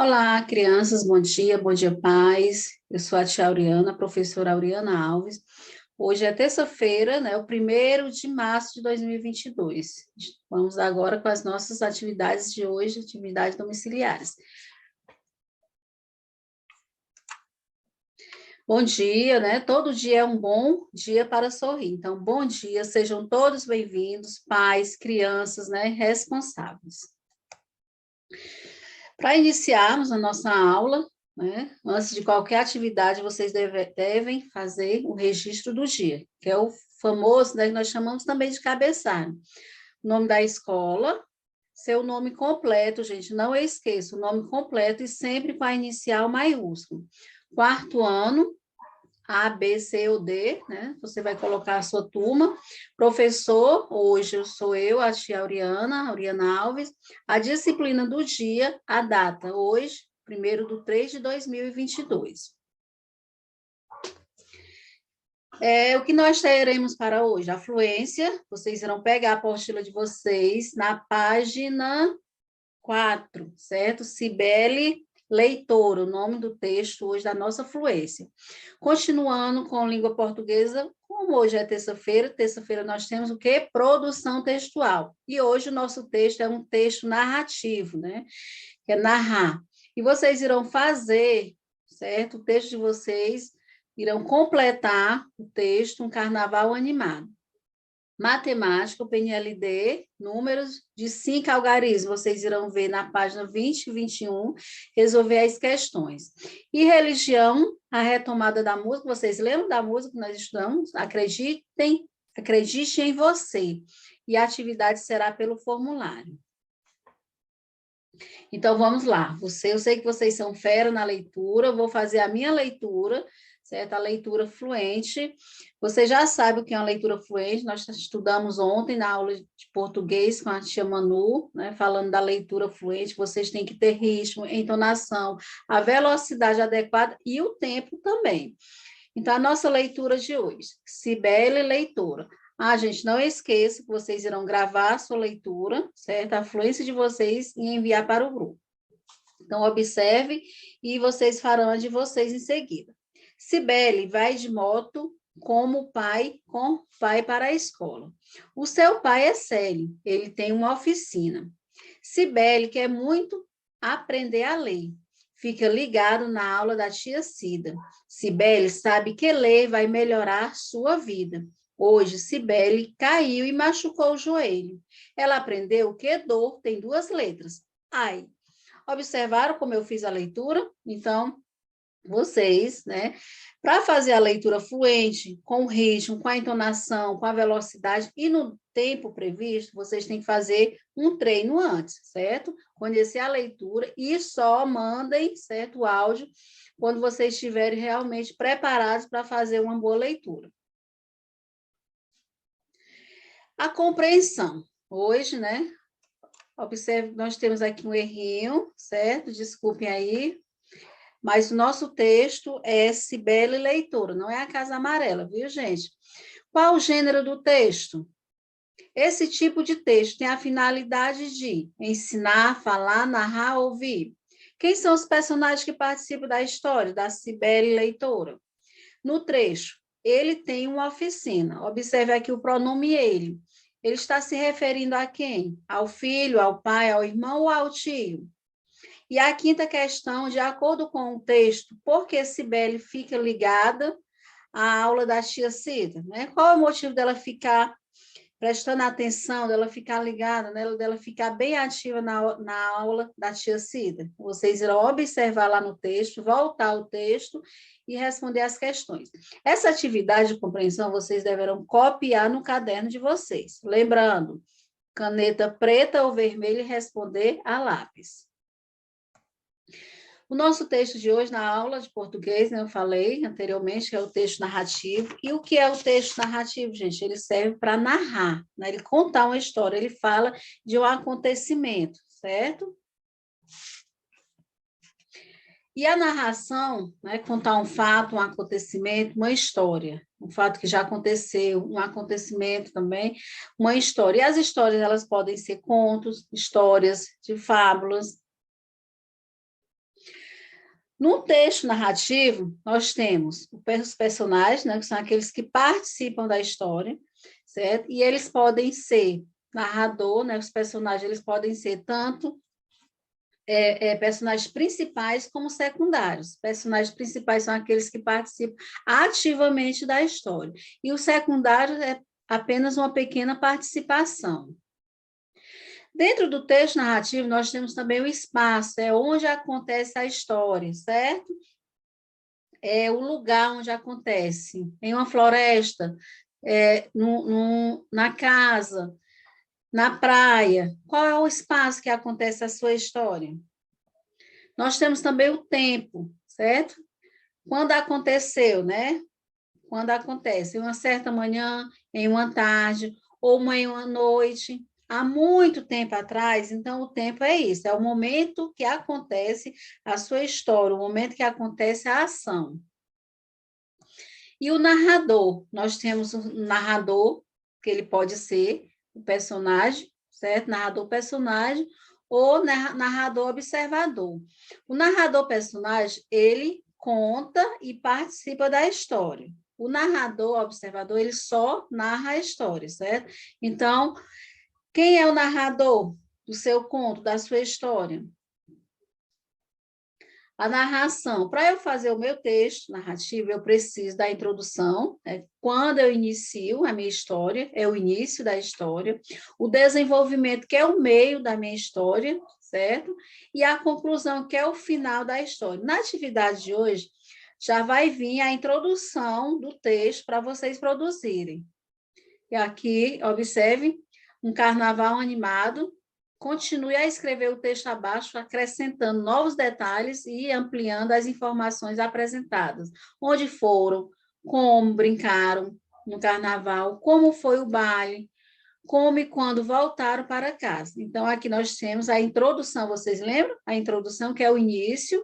Olá, crianças, bom dia, pais. Eu sou a tia Auriana, a professora Auriana Alves. Hoje é terça-feira, né, o 1º de março de 2022. Vamos agora com as nossas atividades de hoje, atividades domiciliares. Bom dia, né? Todo dia é um bom dia para sorrir. Então, bom dia, sejam todos bem-vindos, pais, crianças, né, responsáveis. Para iniciarmos a nossa aula, né, antes de qualquer atividade, vocês devem fazer o registro do dia, que é o famoso, né, que nós chamamos também de cabeçalho. O nome da escola, seu nome completo, gente, não esqueça, o nome completo e sempre com a inicial maiúsculo. Quarto ano, A, B, C ou D, né? Você vai colocar a sua turma. Professor, hoje sou eu, a tia Auriana Alves. A disciplina do dia, a data, hoje, 1º de 3 de 2022. O que nós teremos para hoje? A fluência, vocês irão pegar a apostila de vocês na página 4, certo? Cibele Leitora, o nome do texto hoje da nossa fluência. Continuando com língua portuguesa, como hoje é terça-feira nós temos o quê? Produção textual. E hoje o nosso texto é um texto narrativo, né? Que é narrar. E vocês irão fazer, certo? O texto de vocês irão completar o texto, um carnaval animado. Matemática, o PNLD, números de 5 algarismos, vocês irão ver na página 20 e 21, resolver as questões. E religião, a retomada da música, vocês lembram da música que nós estudamos? Acredite em você. E a atividade será pelo formulário. Então, vamos lá. Eu sei que vocês são fera na leitura, eu vou fazer a minha leitura, certo? A leitura fluente. Você já sabe o que é uma leitura fluente, nós estudamos ontem na aula de português com a tia Manu, né, falando da leitura fluente, vocês têm que ter ritmo, entonação, a velocidade adequada e o tempo também. Então, a nossa leitura de hoje, Cibele Leitora. Gente, não esqueça que vocês irão gravar a sua leitura, certo? A fluência de vocês e enviar para o grupo. Então, observe e vocês farão a de vocês em seguida. Cibele vai de moto com o pai para a escola. O seu pai é Célio, ele tem uma oficina. Cibele quer muito aprender a ler. Fica ligado na aula da tia Cida. Cibele sabe que ler vai melhorar sua vida. Hoje, Cibele caiu e machucou o joelho. Ela aprendeu que dor tem 2 letras. Ai. Observaram como eu fiz a leitura? Então, vocês, né, para fazer a leitura fluente, com o ritmo, com a entonação, com a velocidade e no tempo previsto, vocês têm que fazer um treino antes, certo? Conhecer a leitura e só mandem, certo, o áudio quando vocês estiverem realmente preparados para fazer uma boa leitura. A compreensão. Hoje, né, observe, nós temos aqui um errinho, certo? Desculpem aí. Mas o nosso texto é Cibele Leitora, não é a Casa Amarela, viu, gente? Qual o gênero do texto? Esse tipo de texto tem a finalidade de ensinar, falar, narrar, ouvir. Quem são os personagens que participam da história da Cibele Leitora? No trecho, ele tem uma oficina. Observe aqui o pronome ele. Ele está se referindo a quem? Ao filho, ao pai, ao irmão ou ao tio? E a quinta questão, de acordo com o texto, por que Cibele fica ligada à aula da tia Cida? Né? Qual é o motivo dela ficar prestando atenção, dela ficar ligada, né? Dela ficar bem ativa na aula da tia Cida? Vocês irão observar lá no texto, voltar ao texto e responder as questões. Essa atividade de compreensão vocês deverão copiar no caderno de vocês. Lembrando, caneta preta ou vermelha e responder a lápis. O nosso texto de hoje, na aula de português, né, eu falei anteriormente, que é o texto narrativo. E o que é o texto narrativo, gente? Ele serve para narrar, né? Ele contar uma história, ele fala de um acontecimento, certo? E a narração, né, contar um fato, um acontecimento, uma história, um fato que já aconteceu, um acontecimento também, uma história. E as histórias, elas podem ser contos, histórias de fábulas, No texto narrativo, nós temos os personagens, né, que são aqueles que participam da história, certo? E eles podem ser narrador, né? Os personagens eles podem ser tanto personagens principais como secundários. Personagens principais são aqueles que participam ativamente da história. E o secundário é apenas uma pequena participação. Dentro do texto narrativo, nós temos também o espaço, é onde acontece a história, certo? É o lugar onde acontece, em uma floresta, na casa, na praia. Qual é o espaço que acontece a sua história? Nós temos também o tempo, certo? Quando aconteceu, né? Quando acontece, em uma certa manhã, em uma tarde, ou em uma noite, há muito tempo atrás, então o tempo é isso, é o momento que acontece a sua história, o momento que acontece a ação. E o narrador, nós temos um narrador, que ele pode ser o personagem, certo? Narrador personagem, ou narrador observador. O narrador personagem, ele conta e participa da história. O narrador observador, ele só narra a história, certo? Então, quem é o narrador do seu conto, da sua história? A narração. Para eu fazer o meu texto narrativo, eu preciso da introdução, né? Quando eu inicio a minha história, é o início da história, o desenvolvimento, que é o meio da minha história, certo? E a conclusão, que é o final da história. Na atividade de hoje, já vai vir a introdução do texto para vocês produzirem. E aqui, observe, um carnaval animado. Continue a escrever o texto abaixo, acrescentando novos detalhes e ampliando as informações apresentadas. Onde foram, como brincaram no carnaval, como foi o baile, como e quando voltaram para casa. Então, aqui nós temos a introdução, vocês lembram? A introdução, que é o início.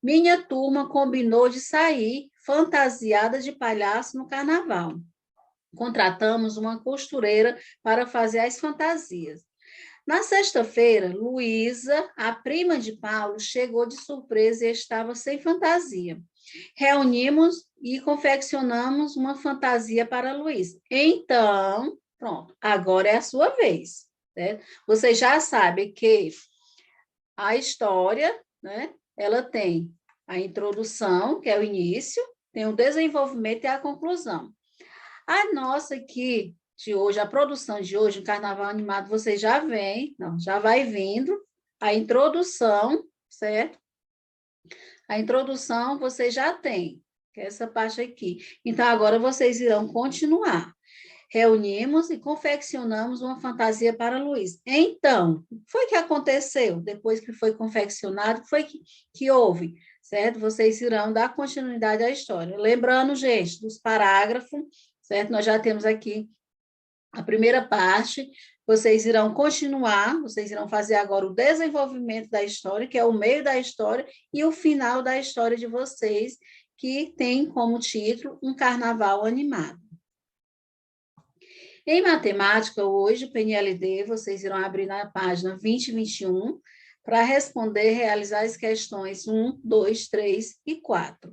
Minha turma combinou de sair fantasiada de palhaço no carnaval. Contratamos uma costureira para fazer as fantasias. Na sexta-feira, Luísa, a prima de Paulo, chegou de surpresa e estava sem fantasia. Reunimos e confeccionamos uma fantasia para Luísa. Então, pronto, agora é a sua vez. Né? Você já sabe que a história, né, ela tem a introdução, que é o início, tem o desenvolvimento e a conclusão. A nossa aqui de hoje, a produção de hoje, o Carnaval Animado, você já vem, não, já vai vindo a introdução, certo? A introdução você já tem, que é essa parte aqui. Então, agora vocês irão continuar. Reunimos e confeccionamos uma fantasia para Luiz. Então, o que foi que aconteceu depois que foi confeccionado? O que foi que houve? Certo? Vocês irão dar continuidade à história. Lembrando, gente, dos parágrafos, certo? Nós já temos aqui a primeira parte, vocês irão continuar, vocês irão fazer agora o desenvolvimento da história, que é o meio da história, e o final da história de vocês, que tem como título Um Carnaval Animado. Em matemática, hoje, o PNLD, vocês irão abrir na página 20 e 21, para responder, realizar as questões 1, 2, 3 e 4.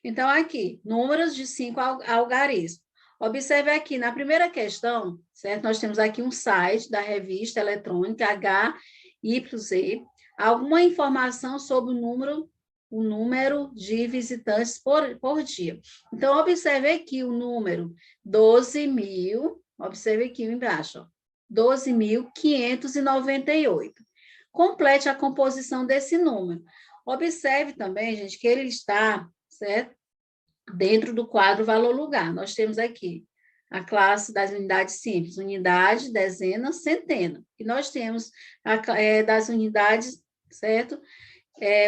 Então, aqui, números de 5 algarismos. Observe aqui, na primeira questão, certo? Nós temos aqui um site da revista eletrônica HYZ, alguma informação sobre o número de visitantes por dia. Então, observe aqui o número 12.000, observe aqui embaixo, 12.598. Complete a composição desse número. Observe também, gente, que ele está, certo? Dentro do quadro valor-lugar, nós temos aqui a classe das unidades simples, unidade, dezena, centena. E nós temos das unidades, certo?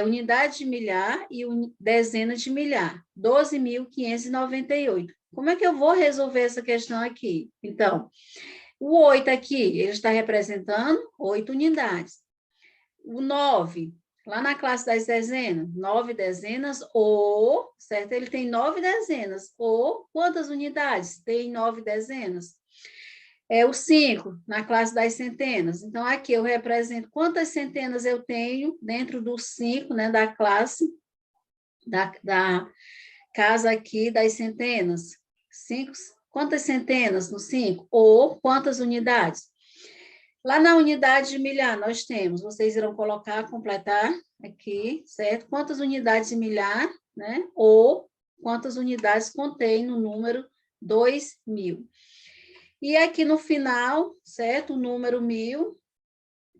Unidade de milhar e dezena de milhar, 12.598. Como é que eu vou resolver essa questão aqui? Então, o 8 aqui, ele está representando 8 unidades. O 9, lá na classe das dezenas, 9 dezenas, ou, certo? Ele tem 9 dezenas, ou quantas unidades? Tem 9 dezenas. É o 5, na classe das centenas. Então, aqui eu represento quantas centenas eu tenho dentro do 5, né, da classe, da casa aqui das centenas. 5, quantas centenas no 5? Ou quantas unidades? Lá na unidade de milhar, nós temos, vocês irão colocar, completar aqui, certo? Quantas unidades de milhar, né? Ou quantas unidades contém no número 2.000. E aqui no final, certo? O número 1.000,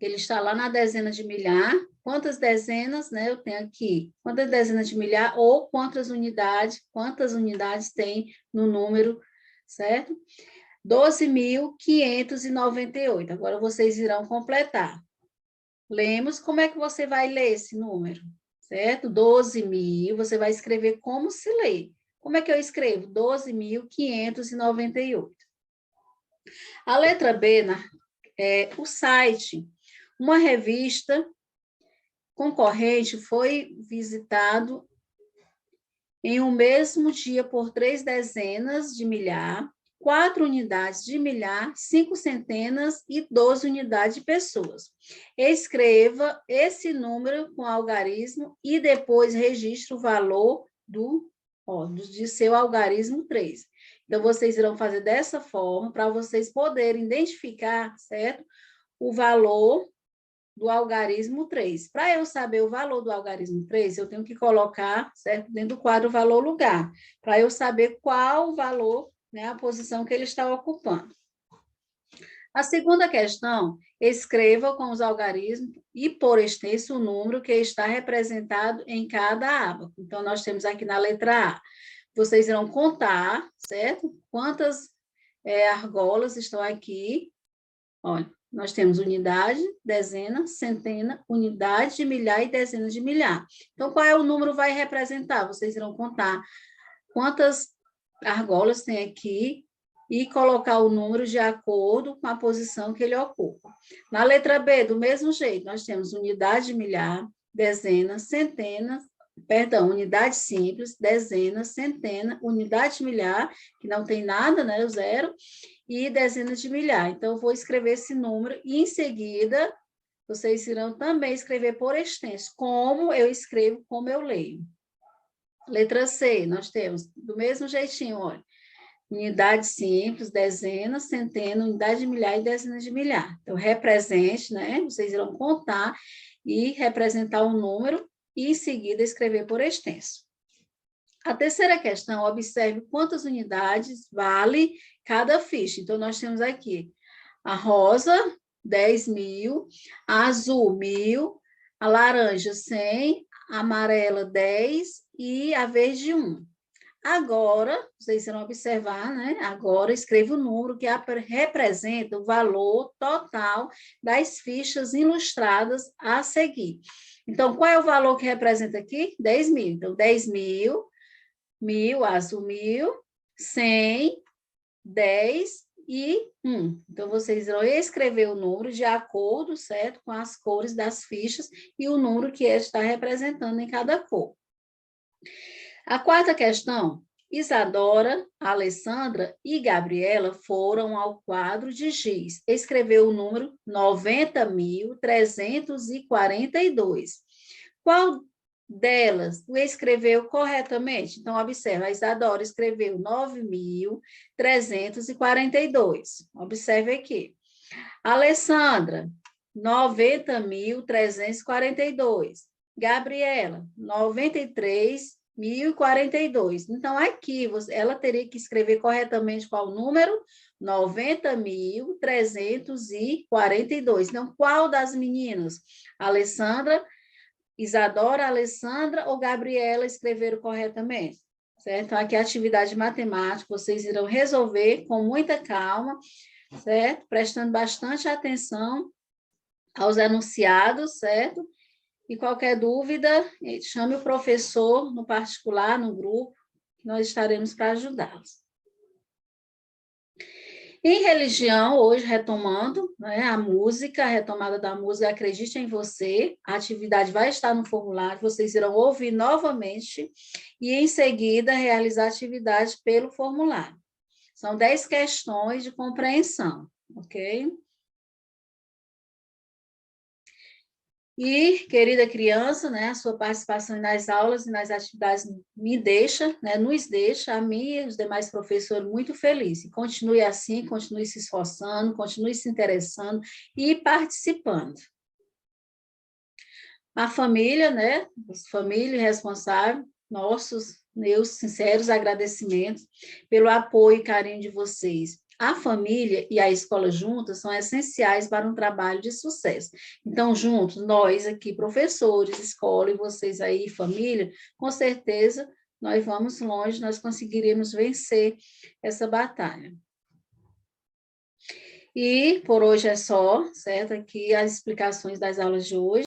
ele está lá na dezena de milhar. Quantas dezenas, né? Eu tenho aqui. Quantas dezenas de milhar ou quantas unidades tem no número, certo? 12.598. Agora vocês irão completar. Lemos, como é que você vai ler esse número? Certo? 12.000, você vai escrever como se lê. Como é que eu escrevo? 12.598. A letra B é o site. Uma revista concorrente foi visitado em um mesmo dia por 3 dezenas de milhar, 4 unidades de milhar, 5 centenas e 12 unidades de pessoas. Escreva esse número com algarismo e depois registre o valor de seu algarismo 3. Então, vocês irão fazer dessa forma para vocês poderem identificar, certo? O valor do algarismo 3. Para eu saber o valor do algarismo 3, eu tenho que colocar, certo, dentro do quadro valor lugar, para eu saber qual o valor, né, a posição que ele está ocupando. A segunda questão, escreva com os algarismos e, por extenso, o número que está representado em cada aba. Então, nós temos aqui na letra A, vocês irão contar, certo? Quantas argolas estão aqui. Olha, nós temos unidade, dezena, centena, unidade de milhar e dezenas de milhar. Então, qual é o número que vai representar? Vocês irão contar quantas argolas tem aqui e colocar o número de acordo com a posição que ele ocupa. Na letra B, do mesmo jeito, nós temos unidade de milhar, dezena, centena, unidade simples, dezena, centena, unidade de milhar, que não tem nada, né, o zero, e dezenas de milhar. Então, eu vou escrever esse número e, em seguida, vocês irão também escrever por extenso, como eu escrevo, como eu leio. Letra C, nós temos, do mesmo jeitinho, olha, unidade simples, dezena, centena, unidade de milhar e dezenas de milhar. Então, represente, né? Vocês irão contar e representar o número e, em seguida, escrever por extenso. A terceira questão, observe quantas unidades vale cada ficha. Então, nós temos aqui a rosa, 10.000, a azul, 1.000, a laranja, 100, a amarela, 10 e a verde, 1. Agora, vocês irão observar, né? Agora, escreva o número que representa o valor total das fichas ilustradas a seguir. Então, qual é o valor que representa aqui? 10.000. Então, 10.000, 1.000, azul 1.000, 100, 10 e 1. Então, vocês irão escrever o número de acordo, certo, com as cores das fichas e o número que está representando em cada cor. A quarta questão, Isadora, Alessandra e Gabriela foram ao quadro de giz. Escreveu o número 90.342. Qual delas o escreveu corretamente? Então, observe, a Isadora escreveu 9.342. Observe aqui. Alessandra, 90.342. Gabriela, 93.042. Então, aqui, ela teria que escrever corretamente qual número? 90.342. Então, qual das meninas? Alessandra, Isadora, Alessandra ou Gabriela escreveram corretamente? Certo? Então, aqui a atividade matemática, vocês irão resolver com muita calma, certo? Prestando bastante atenção aos enunciados, certo? E qualquer dúvida, chame o professor no particular, no grupo, que nós estaremos para ajudá-los. Em religião, hoje retomando, né, a retomada da música, Acredite em Você, a atividade vai estar no formulário, vocês irão ouvir novamente e, em seguida, realizar a atividade pelo formulário. São 10 questões de compreensão. ok? E, querida criança, né, a sua participação nas aulas e nas atividades me deixa, né, nos deixa, a mim e os demais professores, muito felizes. Continue assim, continue se esforçando, continue se interessando e participando. A família, né, os famílias responsáveis, meus sinceros agradecimentos pelo apoio e carinho de vocês. A família e a escola juntas são essenciais para um trabalho de sucesso. Então, juntos, nós aqui, professores, escola, e vocês aí, família, com certeza nós vamos longe, nós conseguiremos vencer essa batalha. E por hoje é só, certo? Aqui as explicações das aulas de hoje.